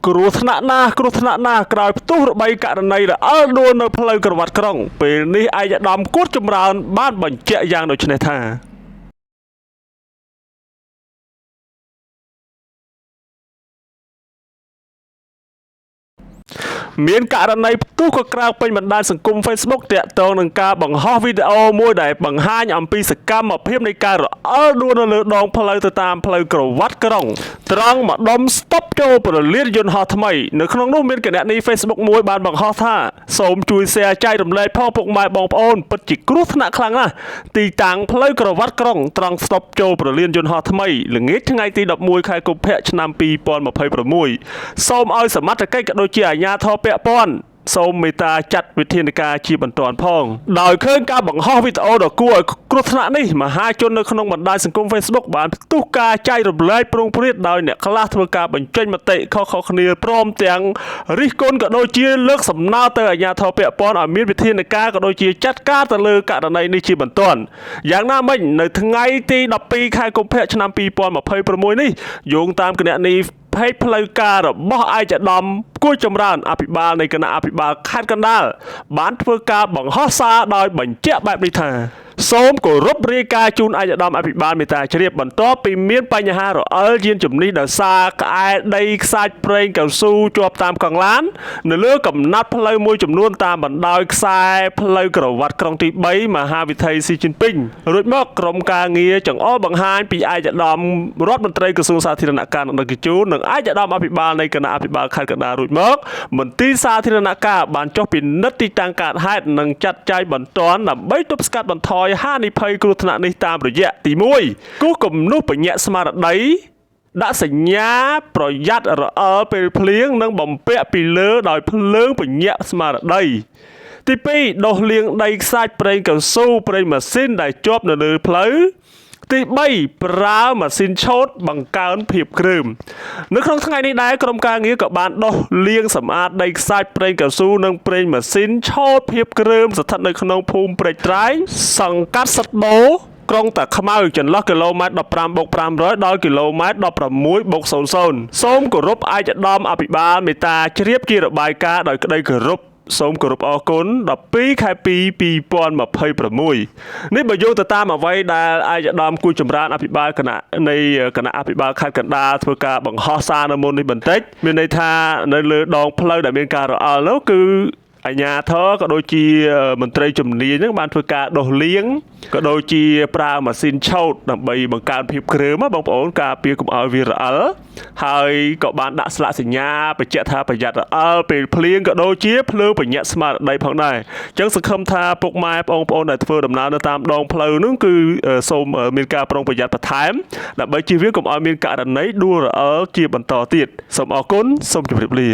គ្រោះថ្នាក់ណាស់ក្រោយផ្ទុះរបីករណីរអិលដួលនៅផ្លូវក្រវ៉ាត់ក្រុងពេលនេះឯកឧត្តមគួតចម្រើនបានបញ្ជាក់យ៉ាងដូចនេះថាមានករណីផ្ទុះក៏ក្រើកពេញបណ្ដាញសង្គម Facebook តាក់ទងនឹងការបង្ហោះវីដេអូមួយដែលបង្ហាញអំពីសកម្មភាពនៃការរអិលដួលនៅលើដងផ្លូវទៅតាមផ្លូវក្រវ៉ាត់ក្រុងត្រង់ម្ដុំស្តុបចូលព្រលានយន្តហោះថ្មីនៅក្នុងនោះមានគណនី Facebook មួយបានបង្ហោះថាសូមជួយ share ចែករំលែកផងពុកម៉ែបងប្អូនពិតជាគ្រោះថ្នាក់ខ្លាំងណាស់ទីតាំងផ្លូវក្រវ៉ាត់ក្រុងត្រង់ស្តុបចូលព្រលានយន្តហោះថ្មីល្ងាចថ្ងៃទី11ខែកុម្ភៈឆ្នាំ2026សូមឲ្យសមត្ថកិច្ចក៏ដូចជាអាជ្ញាធរពាក់ព័ន្ធសូមមេត្តាចាត់វិធានការជាបន្ទាន់ផងដោយឃើញការបង្ហោះវីដេអូដ៏គួរឲ្យគ្រោះថ្នាក់នេះមហាជននៅក្នុងបណ្ដាញសង្គម Facebook បានផ្ទុះការចែករំលែកប្រុងព្រាតដោយអ្នកខ្លះធ្វើការបញ្ចេញមតិខុសៗគ្នាព្រមទាំងរិះគន់ក៏ដូចជាលើកសំណើទៅអាជ្ញាធរពាក់ព័ន្ធឲ្យមានវិធានការក៏ដូចជាចាត់ការទៅលើករណីនេះជាបន្ទាន់យ៉ាងណាមិញនៅថ្ងៃទី12ខែកុម្ភៈឆ្នាំ2026នេះយោងតាមគណនីភេកផ្លូវការរបស់ឯកឧត្តមគួរចម្រើនអភិបាលនៃគណៈអភិបាលខេត្តកណ្ដាលបានធ្វើការបង្ហោះសារដោយបញ្ជាក់បែបនេះថាសូមគោរពរាយការណ៍ជូនឯកឧត្តមអភិបាលមេត្តាជ្រាបបន្ទាប់ពីមានបញ្ហារអិលយានជំនិះដោយសារក្អែដីខ្សាច់ប្រេងកៅស៊ូជាប់តាមកង់ឡាននៅលើកំណាត់ផ្លូវមួយចំនួនតាមបណ្ដោយខ្សែផ្លូវក្រវ៉ាត់ក្រុងទី3មហាវិថីស៊ីជីនពីងរួចមកក្រុមការងារចង្អុលបង្ហាញពីឯកឧត្តមរដ្ឋមន្ត្រីក្រសួងសាធារណការដឹកជញ្ជូននិងឯកឧត្តមអភិបាលនៃគណៈអភិបាលខេត្តកណ្ដាលរួចមកមន្ទីរសាធារណការបានចុះពិនិត្យទីតាំងកើតហេតុនិងចាត់ចែងបន្ទាន់ដើម្បីទប់ស្កាត់បន្ថយហានិភ័យគ្រោះថ្នាក់នេះតាមរយៈទី1គូសគំនូសបញ្ញាក់ស្មារតីដាក់សញ្ញាប្រយ័ត្នរអិលពេលភ្លៀងនិងបំពាក់ពីលើដោយភ្លើងបញ្ញាក់ស្មារតីទី2ដុសលាងដីខ្សាច់ប្រេងកៅស៊ូប្រេងម៉ាស៊ីនដែលជាប់នៅលើផ្លូវទី3ប្រើម៉ាស៊ីនឆូតបង្កើនភាពគ្រើមនៅក្នុងថ្ងៃនេះដែរក្រុមការងារក៏បានដុសលាងសម្អាតដីខ្សាច់ប្រេងកៅស៊ូនិងប្រេងម៉ាស៊ីនឆូតភាពគ្រើមស្ថិតនៅក្នុងភូមិព្រែកត្រែងសង្កាត់សត្វដូក្រុងតាខ្មៅចន្លោះគីឡូម៉ែត្រ15+500ដល់គីឡូម៉ែត្រ16+00សូមគោរពឯកឧត្តមអភិបាលមេត្តាជ្រាបជារបាយការណ៍ដោយក្តីគោរពសូមគោរពអរគុណ12ខែ2 2026នេះបើយោងទៅតាមអ្វីដែលឯកឧត្តមគួរចម្រើនអភិបាលគណៈអភិបាលខេត្តកណ្ដាលធ្វើការបង្ហោះសារនៅមុននេះបន្តិចមានន័យថានៅលើដងផ្លូវដែលមានការរអិលនោះគឺអាជ្ញាធរក៏ដូចជាមន្ត្រីជំនាញហ្នឹងបានធ្វើការដុសលាងក៏ដូចជាប្រើម៉ាស៊ីនឆូតដើម្បីបង្កើនភាពគ្រើមបងប្អូនការពារកុំឲ្យវារអិលហើយក៏បានដាក់ស្លាកសញ្ញាបញ្ជាក់ថាប្រយ័ត្នរអិលពេលភ្លៀងក៏ដូចជាភ្លើងបញ្ញាក់ស្មារតីផងដែរអញ្ចឹងសង្ឃឹមថាពុកម៉ែបងប្អូនដែលធ្វើដំណើរនៅតាមដងផ្លូវហ្នឹងគឺសូមមានការប្រុងប្រយ័ត្នបន្ថែមដើម្បីជៀសវាងកុំឲ្យមានករណីដួលរអិលជាបន្តទៀតសូមអរគុណសូមជម្រាបលា